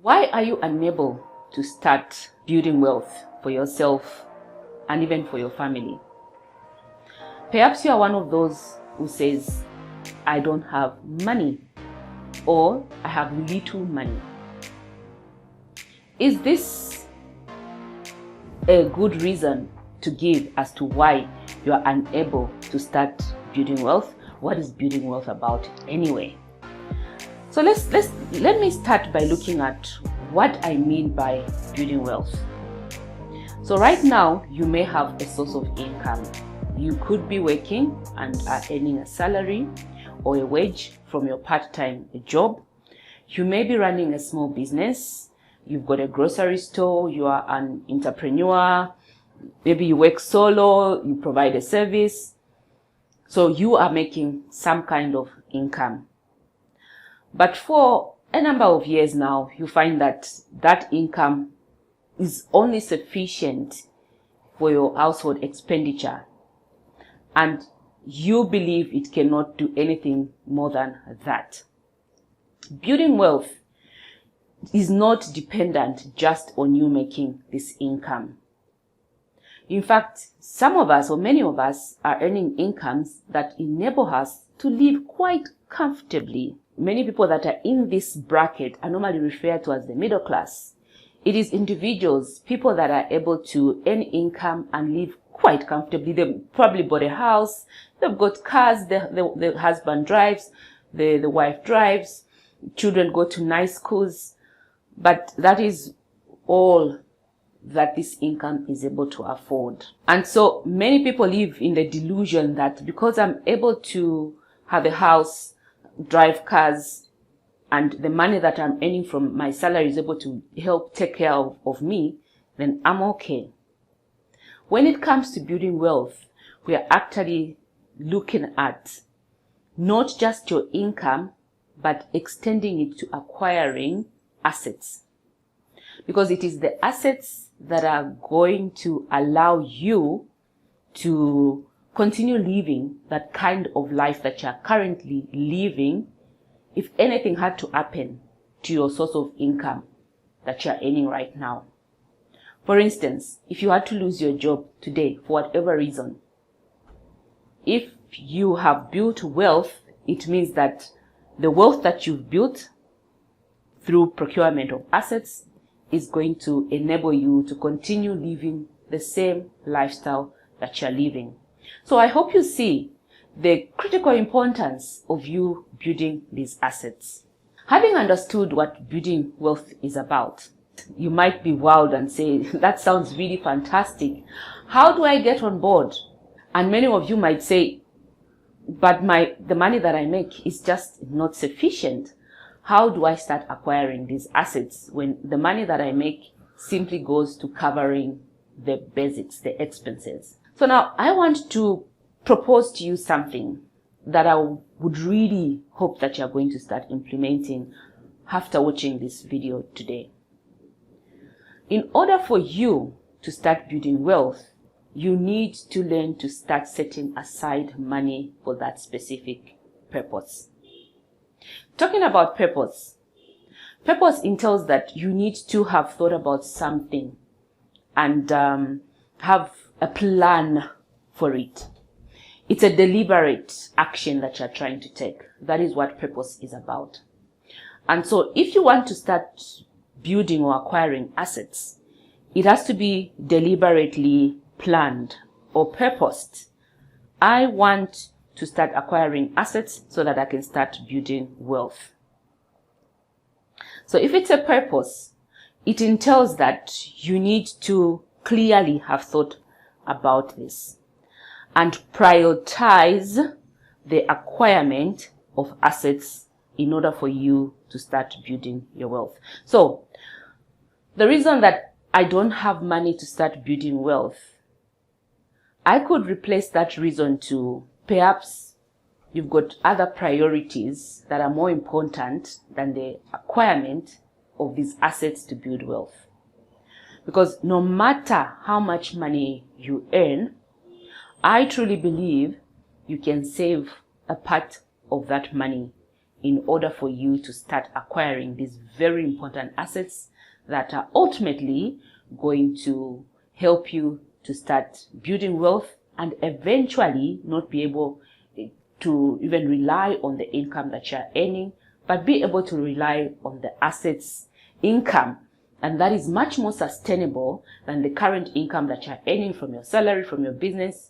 Why are you unable to start building wealth for yourself and even for your family? Perhaps you are one of those who says, I don't have money, or I have little money. Is this a good reason to give as to why you are unable to start building wealth? What is building wealth about anyway? So let me start by looking at what I mean by building wealth. So right now, you may have a source of income. You could be working and are earning a salary or a wage from your part-time job. You may be running a small business. You've got a grocery store. You are an entrepreneur. Maybe you work solo. You provide a service. So you are making some kind of income. But for a number of years now, you find that that income is only sufficient for your household expenditure. And you believe it cannot do anything more than that. Building wealth is not dependent just on you making this income. In fact, some of us, or many of us, are earning incomes that enable us to live quite comfortably. Many people that are in this bracket are normally referred to as the middle class. It is individuals, people that are able to earn income and live quite comfortably. They probably bought a house, they've got cars, the husband drives, the wife drives, children go to nice schools, but that is all that this income is able to afford. And so many people live in the delusion that because I'm able to have a house, drive cars, and the money that I'm earning from my salary is able to help take care of me, then I'm okay. When it comes to building wealth, we are actually looking at not just your income, but extending it to acquiring assets. Because it is the assets that are going to allow you to continue living that kind of life that you are currently living if anything had to happen to your source of income that you are earning right now. For instance, if you had to lose your job today for whatever reason, if you have built wealth, it means that the wealth that you've built through procurement of assets is going to enable you to continue living the same lifestyle that you're living. So I hope you see the critical importance of you building these assets. Having understood what building wealth is about, you might be wowed and say, that sounds really fantastic. How do I get on board? And many of you might say, but the money that I make is just not sufficient. How do I start acquiring these assets when the money that I make simply goes to covering the basics, the expenses? So now I want to propose to you something that I would really hope that you're going to start implementing after watching this video today. In order for you to start building wealth, you need to learn to start setting aside money for that specific purpose. Talking about purpose entails that you need to have thought about something and have a plan for it. It's a deliberate action that you're trying to take. That is what purpose is about. And so if you want to start building or acquiring assets, it has to be deliberately planned or purposed. I want to start acquiring assets so that I can start building wealth. So if it's a purpose, it entails that you need to clearly have thought about this and prioritize the acquirement of assets in order for you to start building your wealth. So the reason that I don't have money to start building wealth, I could replace that reason to perhaps you've got other priorities that are more important than the acquirement of these assets to build wealth. Because no matter how much money you earn, I truly believe you can save a part of that money in order for you to start acquiring these very important assets that are ultimately going to help you to start building wealth and eventually not be able to even rely on the income that you're earning, but be able to rely on the assets income. And that is much more sustainable than the current income that you're earning from your salary, from your business,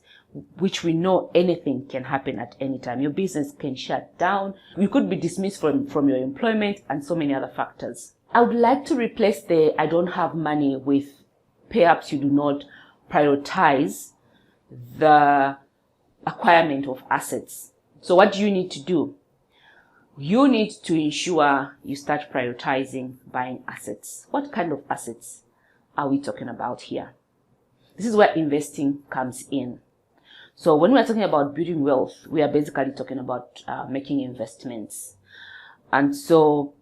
which we know anything can happen at any time. Your business can shut down. You could be dismissed from your employment and so many other factors. I would like to replace the I don't have money with perhaps you do not prioritize the acquirement of assets. So what do you need to do? You need to ensure you start prioritizing buying assets. What kind of assets are we talking about here? This is where investing comes in. So when we're talking about building wealth, we are basically talking about making investments. And so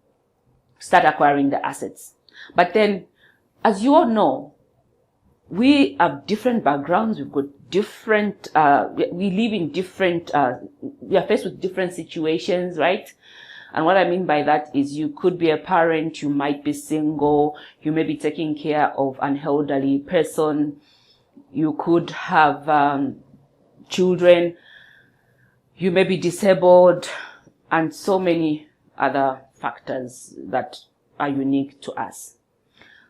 start acquiring the assets. But then, as you all know, we have different backgrounds. We've got different, we live in different, we are faced with different situations, right? And what I mean by that is you could be a parent, you might be single, you may be taking care of an elderly person, you could have children, you may be disabled, and so many other factors that are unique to us.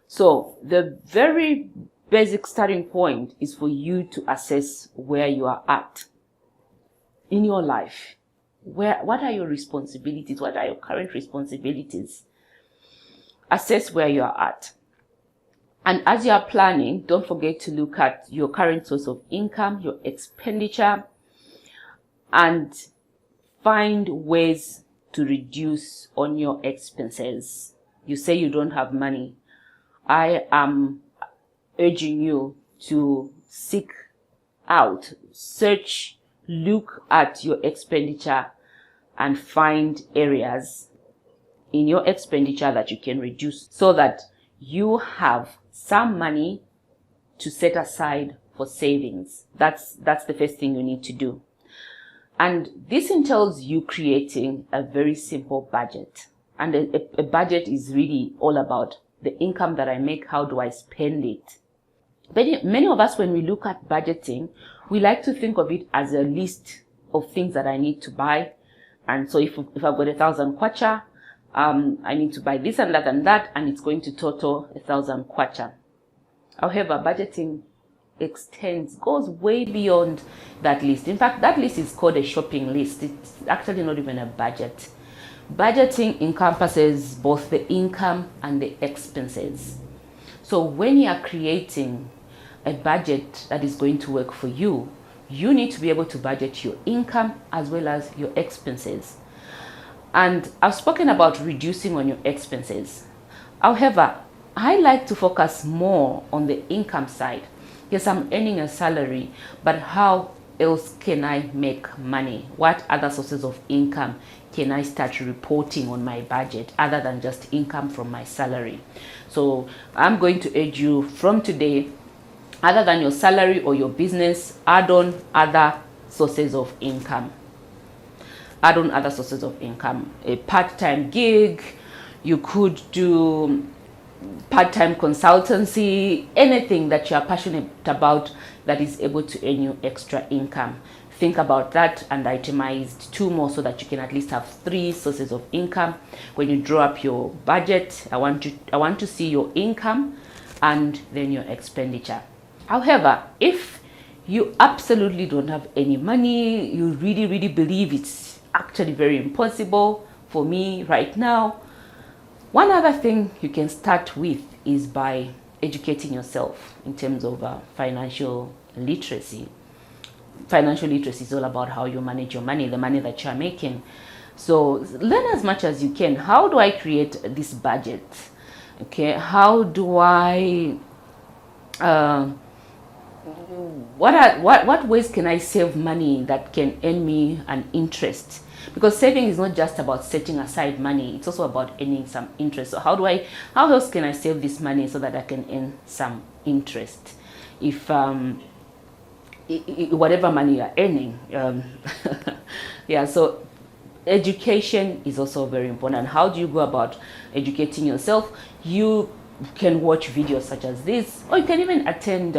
So the very basic starting point is for you to assess where you are at in your life. What are your responsibilities? What are your current responsibilities? Assess where you are at. And as you are planning, don't forget to look at your current source of income, your expenditure, and find ways to reduce on your expenses. You say you don't have money. I am urging you to seek out, search, look at your expenditure and find areas in your expenditure that you can reduce so that you have some money to set aside for savings. That's the first thing you need to do. And this entails you creating a very simple budget. And a budget is really all about the income that I make, how do I spend it? Many of us, when we look at budgeting, we like to think of it as a list of things that I need to buy. And so if I've got 1,000 kwacha, I need to buy this and that, and it's going to total 1,000 kwacha. However, budgeting goes way beyond that list. In fact, that list is called a shopping list. It's actually not even a budget. Budgeting encompasses both the income and the expenses. So when you are creating a budget that is going to work for you, you need to be able to budget your income as well as your expenses. And I've spoken about reducing on your expenses. However, I like to focus more on the income side. Yes, I'm earning a salary, but how else can I make money? What other sources of income can I start reporting on my budget other than just income from my salary? So I'm going to urge you from today, other than your salary or your business, add on other sources of income. Add on other sources of income. A part-time gig, you could do part-time consultancy, anything that you are passionate about that is able to earn you extra income. Think about that and itemize 2 more so that you can at least have 3 sources of income. When you draw up your budget, I want to see your income and then your expenditure. However, if you absolutely don't have any money, you really believe it's actually very impossible for me right now, one other thing you can start with is by educating yourself in terms of financial literacy. Financial literacy is all about how you manage your money, the money that you're making. So learn as much as you can. How do I create this budget? Okay, how do I what ways can I save money that can earn me an interest? Because saving is not just about setting aside money, it's also about earning some interest. So how else can I save this money so that I can earn some interest? If whatever money you're earning, yeah, so education is also very important. How do you go about educating yourself? You can watch videos such as this, or you can even attend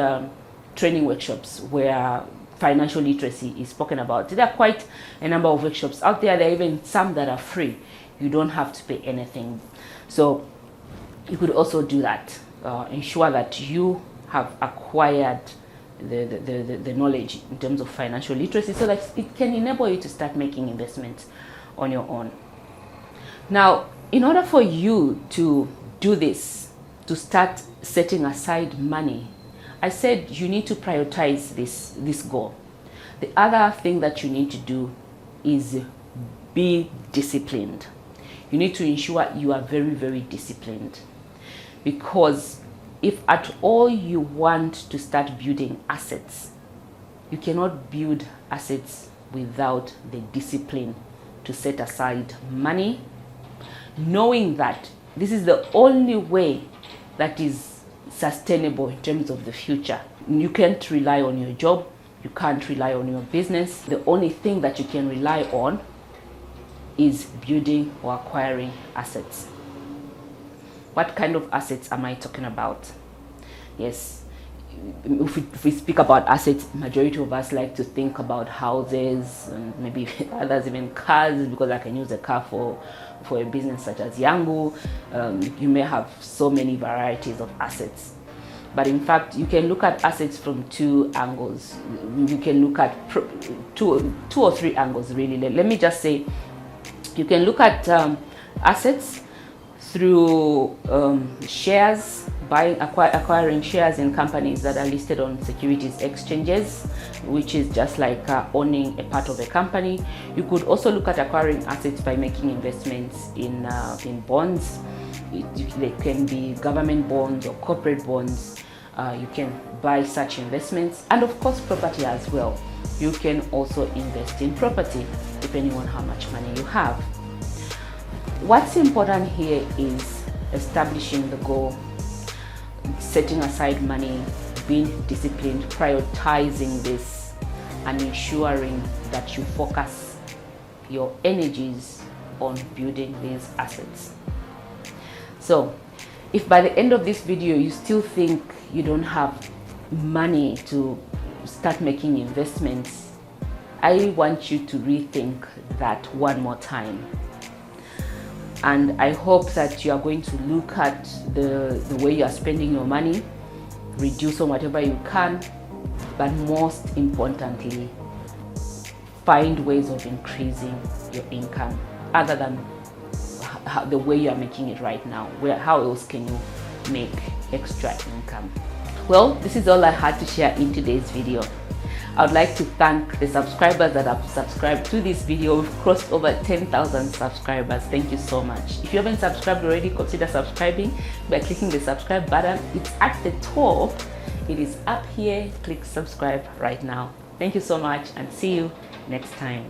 training workshops where financial literacy is spoken about. There are quite a number of workshops out there. There are even some that are free. You don't have to pay anything. So you could also do that. Ensure that you have acquired the knowledge in terms of financial literacy, so that it can enable you to start making investments on your own. Now, in order for you to do this, to start setting aside money, I said you need to prioritize this goal. The other thing that you need to do is be disciplined. You need to ensure you are very, very disciplined, because if at all you want to start building assets, you cannot build assets without the discipline to set aside money, knowing that this is the only way that is sustainable in terms of the future. You can't rely on your job, you can't rely on your business. The only thing that you can rely on is building or acquiring assets. What kind of assets am I talking about? Yes, if we speak about assets, majority of us like to think about houses, and maybe others even cars, because I can use a car for a business such as Yangu. You may have so many varieties of assets, but in fact you can look at assets from two angles. You can look at two or three angles, really. Let me just say, you can look at assets through shares, acquiring shares in companies that are listed on securities exchanges, which is just like owning a part of a company. You could also look at acquiring assets by making investments in bonds. They can be government bonds or corporate bonds. You can buy such investments, and of course property as well. You can also invest in property depending on how much money you have. What's important here is establishing the goal, setting aside money, being disciplined, prioritizing this, and ensuring that you focus your energies on building these assets. So if by the end of this video you still think you don't have money to start making investments, I want you to rethink that one more time. And I hope that you are going to look at the way you are spending your money, reduce on whatever you can, but most importantly, find ways of increasing your income other than the way you are making it right now. How else can you make extra income? Well, this is all I had to share in today's video. I would like to thank the subscribers that have subscribed to this video. We've crossed over 10,000 subscribers. Thank you so much. If you haven't subscribed already, consider subscribing by clicking the subscribe button. It's at the top. It is up here. Click subscribe right now. Thank you so much, and see you next time.